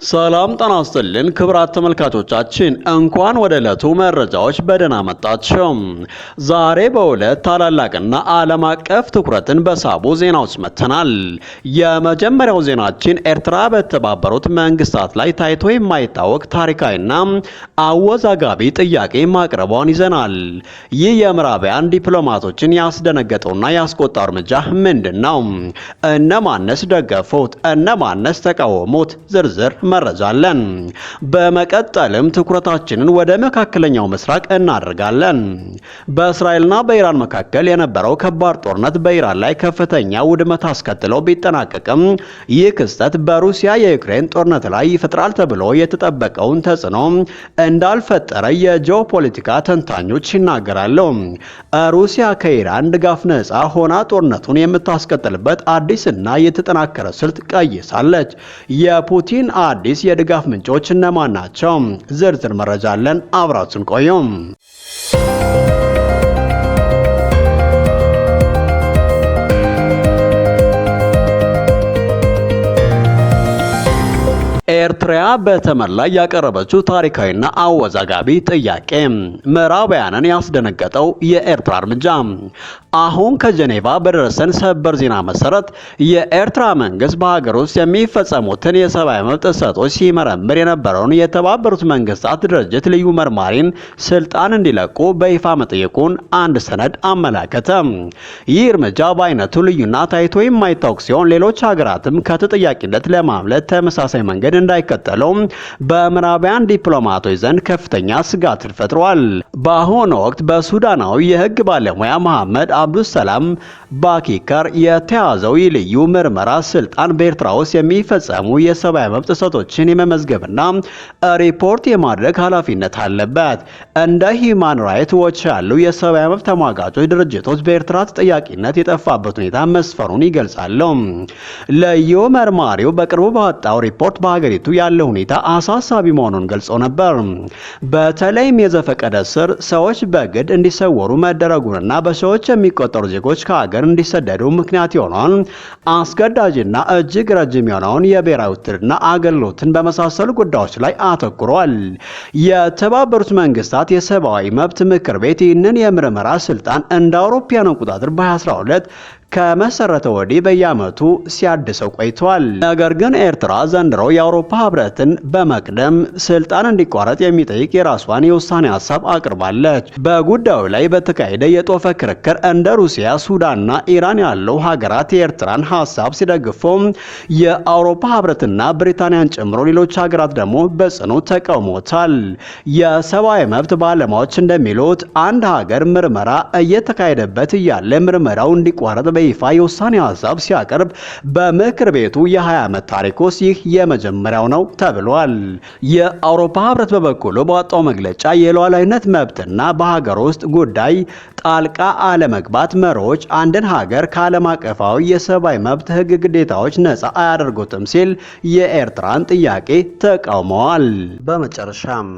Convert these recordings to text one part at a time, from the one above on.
ሰላም ጤና ይስጥልን ክብራት ተመልካቾቻችን እንኳን ወደ ዕለቱ መረጃዎች በደህና መጣችሁ። ዛሬ በሁለት ታላላቅና ዓለም አቀፍ ትኩረትን በሳቡ ዜናዎች መጥተናል። የመጀመሪያው ዜናችን ኤርትራ በተባበሩት መንግስታት ላይ ታይቶ የማይታወቅ ታሪካዊና አወዛጋቢ ጥያቄ ማቅረቧን ይዘናል። ይህ የምዕራባውያን ዲፕሎማቶችን ያስደነገጠውና ያስቆጣው እርምጃ ምንድነው? እነማንስ ደገፉት? እነማንስ ተቃወሙት? ዝርዝር መረጃ አለን። በመቀጠልም ትኩረታችንን ወደ መካከለኛው ምስራቅ እናደርጋለን። በእስራኤልና በኢራን መካከል የነበረው ከባድ ጦርነት በኢራን ላይ ከፍተኛ ውድመት አስከትሎ ቢጠናቀቅም ይህ ክስተት በሩሲያ የዩክሬን ጦርነት ላይ ይፈጥራል ተብሎ የተጠበቀውን ተጽዕኖ እንዳልፈጠረ የጂኦፖለቲካ ተንታኞች ይናገራሉ። ሩሲያ ከኢራን ድጋፍ ነፃ ሆና ጦርነቱን የምታስቀጥልበት አዲስና የተጠናከረ ስልት ቀይሳለች። የፑቲን አዲስ የድጋፍ ምንጮች እነማን ናቸው? ዝርዝር መረጃ አለን። አብራችሁን ቆዩ። ኤርትራ በተመን ላይ ያቀረበችው ታሪካዊና አወዛጋቢ ጥያቄ ምዕራባውያንን ያስደነገጠው የኤርትራ እርምጃ። አሁን ከጄኔቫ በደረሰን ሰበር ዜና መሰረት የኤርትራ መንግስት በሀገር ውስጥ የሚፈጸሙትን የሰብአዊ መብት ጥሰቶች ሲመረምር የነበረውን የተባበሩት መንግስታት ድርጅት ልዩ መርማሪን ስልጣን እንዲለቁ በይፋ መጠየቁን አንድ ሰነድ አመላከተ። ይህ እርምጃ በአይነቱ ልዩና ታይቶ የማይታወቅ ሲሆን ሌሎች ሀገራትም ከተጠያቂነት ለማምለጥ ተመሳሳይ መንገድ እንዳይከተለው በምዕራባውያን ዲፕሎማቶች ዘንድ ከፍተኛ ስጋትን ፈጥሯል። በአሁኑ ወቅት በሱዳናዊ የህግ ባለሙያ መሐመድ አብዱሰላም ባኪከር የተያዘው ልዩ ምርመራ ስልጣን በኤርትራ ውስጥ የሚፈጸሙ የሰብአዊ መብት ጥሰቶችን የመመዝገብና ሪፖርት የማድረግ ኃላፊነት አለበት። እንደ ሂውማን ራይትስ ዎች ያሉ የሰብአዊ መብት ተሟጋቾች ድርጅቶች በኤርትራ ተጠያቂነት የጠፋበት ሁኔታ መስፈሩን ይገልጻሉ። ልዩ መርማሪው በቅርቡ ባወጣው ሪፖርት በሀገሪቱ ያለው ሁኔታ አሳሳቢ መሆኑን ገልጾ ነበር። በተለይም የዘፈቀደ እስር፣ ሰዎች በግድ እንዲሰወሩ መደረጉንና በሺዎች የሚቆጠሩ ዜጎች ከሀገር እንዲሰደዱ ምክንያት የሆነውን አስገዳጅና እጅግ ረጅም የሆነውን የብሔራዊ ውትድርና አገልግሎትን በመሳሰሉ ጉዳዮች ላይ አተኩሯል። የተባበሩት መንግስታት የሰብአዊ መብት ምክር ቤት ይህንን የምርመራ ስልጣን እንደ አውሮፓውያን አቆጣጠር በ2012 ከመሰረተ ወዲህ በየዓመቱ ሲያድሰው ቆይቷል። ነገር ግን ኤርትራ ዘንድሮ የአውሮፓ ህብረትን በመቅደም ስልጣን እንዲቋረጥ የሚጠይቅ የራሷን የውሳኔ ሀሳብ አቅርባለች። በጉዳዩ ላይ በተካሄደ የጦፈ ክርክር እንደ ሩሲያ፣ ሱዳንና ኢራን ያሉ ሀገራት የኤርትራን ሀሳብ ሲደግፉ የአውሮፓ ህብረትና ብሪታንያን ጨምሮ ሌሎች ሀገራት ደግሞ በጽኑ ተቃውሞታል። የሰብአዊ መብት ባለሙያዎች እንደሚሉት አንድ ሀገር ምርመራ እየተካሄደበት እያለ ምርመራው እንዲቋረጥ ይፋ የውሳኔ ሀሳብ ሲያቀርብ በምክር ቤቱ የ20 ዓመት ታሪክ ውስጥ ይህ የመጀመሪያው ነው ተብሏል። የአውሮፓ ህብረት በበኩሉ ባወጣው መግለጫ የሉዓላዊነት መብትና በሀገር ውስጥ ጉዳይ ጣልቃ አለመግባት መርሆች አንድን ሀገር ከዓለም አቀፋዊ የሰብአዊ መብት ህግ ግዴታዎች ነፃ አያደርጉትም ሲል የኤርትራን ጥያቄ ተቃውመዋል። በመጨረሻም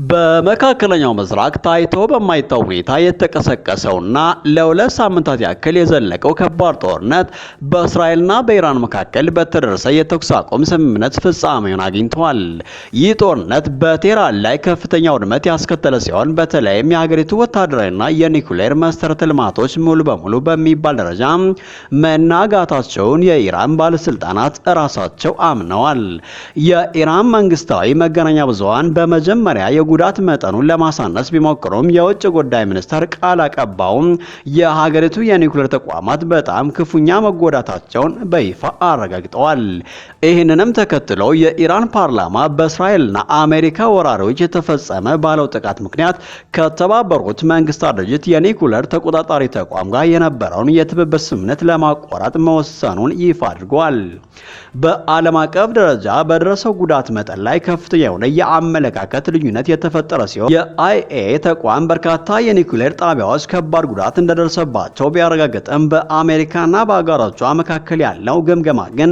በመካከለኛው ምስራቅ ታይቶ በማይታወቅ ሁኔታ የተቀሰቀሰውና ለሁለት ሳምንታት ያክል የዘለቀው ከባድ ጦርነት በእስራኤልና በኢራን መካከል በተደረሰ የተኩስ አቁም ስምምነት ፍጻሜውን አግኝቷል። ይህ ጦርነት በቴህራን ላይ ከፍተኛ ውድመት ያስከተለ ሲሆን በተለይም የሀገሪቱ ወታደራዊና የኒኩሌር መሰረተ ልማቶች ሙሉ በሙሉ በሚባል ደረጃ መናጋታቸውን የኢራን ባለስልጣናት ራሳቸው አምነዋል። የኢራን መንግስታዊ መገናኛ ብዙሃን በመጀመሪያ የጉዳት መጠኑን ለማሳነስ ቢሞክሩም የውጭ ጉዳይ ሚኒስቴር ቃል አቀባዩ የሀገሪቱ የኒውክሌር ተቋማት በጣም ክፉኛ መጎዳታቸውን በይፋ አረጋግጠዋል። ይህንንም ተከትሎ የኢራን ፓርላማ በእስራኤልና አሜሪካ ወራሪዎች የተፈጸመ ባለው ጥቃት ምክንያት ከተባበሩት መንግስታት ድርጅት የኒውክሌር ተቆጣጣሪ ተቋም ጋር የነበረውን የትብብር ስምምነት ለማቋረጥ መወሰኑን ይፋ አድርጓል። በዓለም አቀፍ ደረጃ በደረሰው ጉዳት መጠን ላይ ከፍተኛ የሆነ የአመለካከት ልዩነት የተፈጠረ ሲሆን የአይኤ ተቋም በርካታ የኒውክሌር ጣቢያዎች ከባድ ጉዳት እንደደረሰባቸው ቢያረጋግጥም በአሜሪካና በአጋሮቿ መካከል ያለው ግምገማ ግን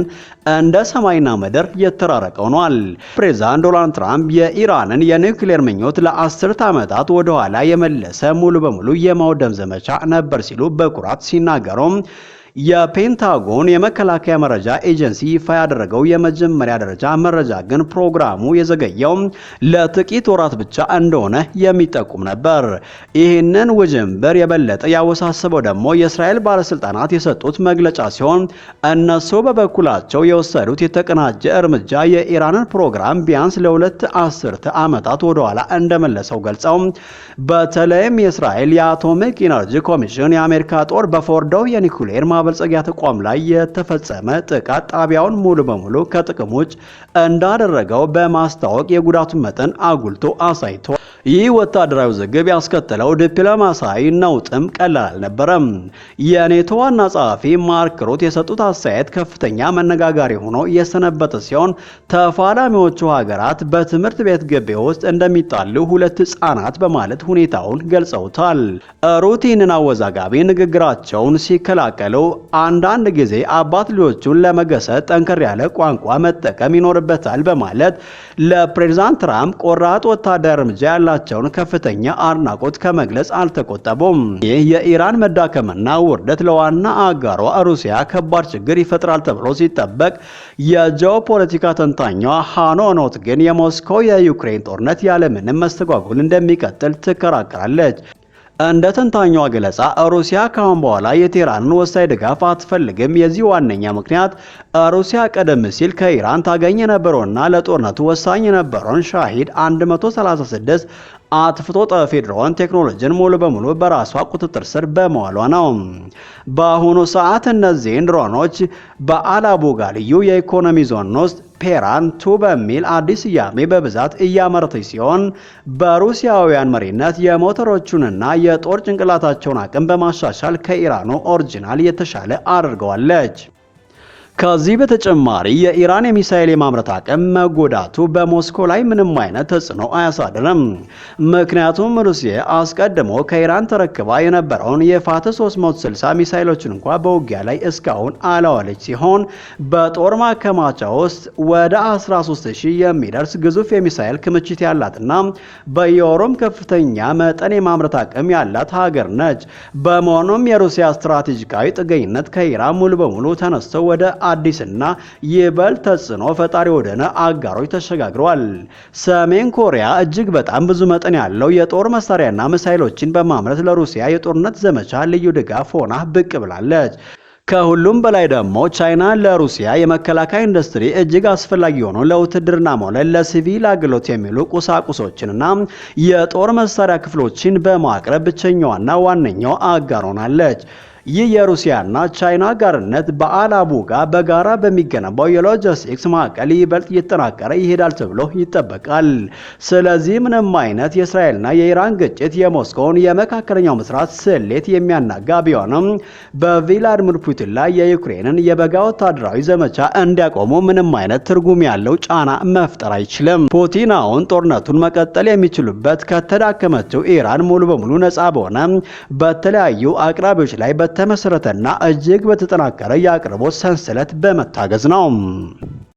እንደ ሰማይና ምድር የተራረቀ ሆኗል። ፕሬዝዳንት ዶናልድ ትራምፕ የኢራንን የኒውክሌር ምኞት ለ10 ዓመታት ወደ ኋላ የመለሰ ሙሉ በሙሉ የማውደም ዘመቻ ነበር ሲሉ በኩራት ሲናገሩ የፔንታጎን የመከላከያ መረጃ ኤጀንሲ ይፋ ያደረገው የመጀመሪያ ደረጃ መረጃ ግን ፕሮግራሙ የዘገየው ለጥቂት ወራት ብቻ እንደሆነ የሚጠቁም ነበር። ይህንን ውዥንብር የበለጠ ያወሳሰበው ደግሞ የእስራኤል ባለስልጣናት የሰጡት መግለጫ ሲሆን እነሱ በበኩላቸው የወሰዱት የተቀናጀ እርምጃ የኢራንን ፕሮግራም ቢያንስ ለሁለት አስርተ ዓመታት ወደኋላ እንደመለሰው ገልጸው በተለይም የእስራኤል የአቶሚክ ኢነርጂ ኮሚሽን የአሜሪካ ጦር በፎርዶው የኒኩሌር ማበልጸጊያ ተቋም ላይ የተፈጸመ ጥቃት ጣቢያውን ሙሉ በሙሉ ከጥቅም ውጭ እንዳደረገው በማስታወቅ የጉዳቱን መጠን አጉልቶ አሳይቷል። ይህ ወታደራዊ ውዝግብ ያስከተለው ዲፕሎማሲያዊ ነውጥም ቀላል አልነበረም። የኔቶ ዋና ጸሐፊ ማርክ ሩት የሰጡት አስተያየት ከፍተኛ መነጋጋሪ ሆኖ የሰነበተ ሲሆን ተፋላሚዎቹ ሀገራት በትምህርት ቤት ግቢ ውስጥ እንደሚጣሉ ሁለት ሕፃናት በማለት ሁኔታውን ገልጸውታል። ሩት ይህንን አወዛጋቢ ንግግራቸውን ሲከላከሉ አንዳንድ ጊዜ አባት ልጆቹን ለመገሰጽ ጠንከር ያለ ቋንቋ መጠቀም ይኖርበታል በማለት ለፕሬዝዳንት ትራምፕ ቆራጥ ወታደራዊ እርምጃ ያላቸውን ከፍተኛ አድናቆት ከመግለጽ አልተቆጠቡም። ይህ የኢራን መዳከምና ውርደት ለዋና አጋሯ ሩሲያ ከባድ ችግር ይፈጥራል ተብሎ ሲጠበቅ፣ የጂኦፖለቲካ ተንታኟ ሃኖኖት ግን የሞስኮ የዩክሬን ጦርነት ያለምንም መስተጓጎል እንደሚቀጥል ትከራከራለች። እንደ ተንታኟ ገለጻ ሩሲያ ካሁን በኋላ የቴህራንን ወሳኝ ድጋፍ አትፈልግም። የዚህ ዋነኛ ምክንያት ሩሲያ ቀደም ሲል ከኢራን ታገኝ የነበረውና ለጦርነቱ ወሳኝ የነበረውን ሻሂድ 136 አጥፍቶ ጠፊ ድሮን ቴክኖሎጂን ሙሉ በሙሉ በራሷ ቁጥጥር ስር በመዋሏ ነው። በአሁኑ ሰዓት እነዚህን ድሮኖች በአላቡጋ ልዩ የኢኮኖሚ ዞን ውስጥ ፔራን 2 በሚል አዲስ ስያሜ በብዛት እያመረተች ሲሆን በሩሲያውያን መሪነት የሞተሮቹንና የጦር ጭንቅላታቸውን አቅም በማሻሻል ከኢራኑ ኦሪጂናል የተሻለ አድርገዋለች። ከዚህ በተጨማሪ የኢራን የሚሳኤል የማምረት አቅም መጎዳቱ በሞስኮ ላይ ምንም አይነት ተጽዕኖ አያሳድርም። ምክንያቱም ሩሲያ አስቀድሞ ከኢራን ተረክባ የነበረውን የፋት 360 ሚሳኤሎችን እንኳ በውጊያ ላይ እስካሁን አላዋለች ሲሆን በጦር ማከማቻ ውስጥ ወደ 13000 የሚደርስ ግዙፍ የሚሳኤል ክምችት ያላትና በየወሩም ከፍተኛ መጠን የማምረት አቅም ያላት ሀገር ነች። በመሆኑም የሩሲያ ስትራቴጂካዊ ጥገኝነት ከኢራን ሙሉ በሙሉ ተነስተው ወደ አዲስና ይበልጥ ተጽዕኖ ፈጣሪ ወደሆነ አጋሮች ተሸጋግረዋል። ሰሜን ኮሪያ እጅግ በጣም ብዙ መጠን ያለው የጦር መሳሪያና ሚሳኤሎችን በማምረት ለሩሲያ የጦርነት ዘመቻ ልዩ ድጋፍ ሆና ብቅ ብላለች። ከሁሉም በላይ ደግሞ ቻይና ለሩሲያ የመከላከያ ኢንዱስትሪ እጅግ አስፈላጊ የሆኑ ለውትድርና ሆነ ለሲቪል አገልግሎት የሚሉ ቁሳቁሶችንና የጦር መሳሪያ ክፍሎችን በማቅረብ ብቸኛዋና ዋነኛው አጋር ሆናለች። ይህ የሩሲያና ቻይና አጋርነት በአላቡጋ በጋራ በሚገነባው የሎጂስቲክስ ማዕከል ይበልጥ እየተጠናከረ ይሄዳል ተብሎ ይጠበቃል። ስለዚህ ምንም አይነት የእስራኤልና የኢራን ግጭት የሞስኮውን የመካከለኛው ምስራቅ ስሌት የሚያናጋ ቢሆንም በቭላድሚር ፑቲን ላይ የዩክሬንን የበጋ ወታደራዊ ዘመቻ እንዲያቆሙ ምንም አይነት ትርጉም ያለው ጫና መፍጠር አይችልም። ፑቲን አሁን ጦርነቱን መቀጠል የሚችሉበት ከተዳከመችው ኢራን ሙሉ በሙሉ ነፃ በሆነ በተለያዩ አቅራቢዎች ላይ በተመሰረተና እጅግ በተጠናከረ የአቅርቦት ሰንሰለት በመታገዝ ነው።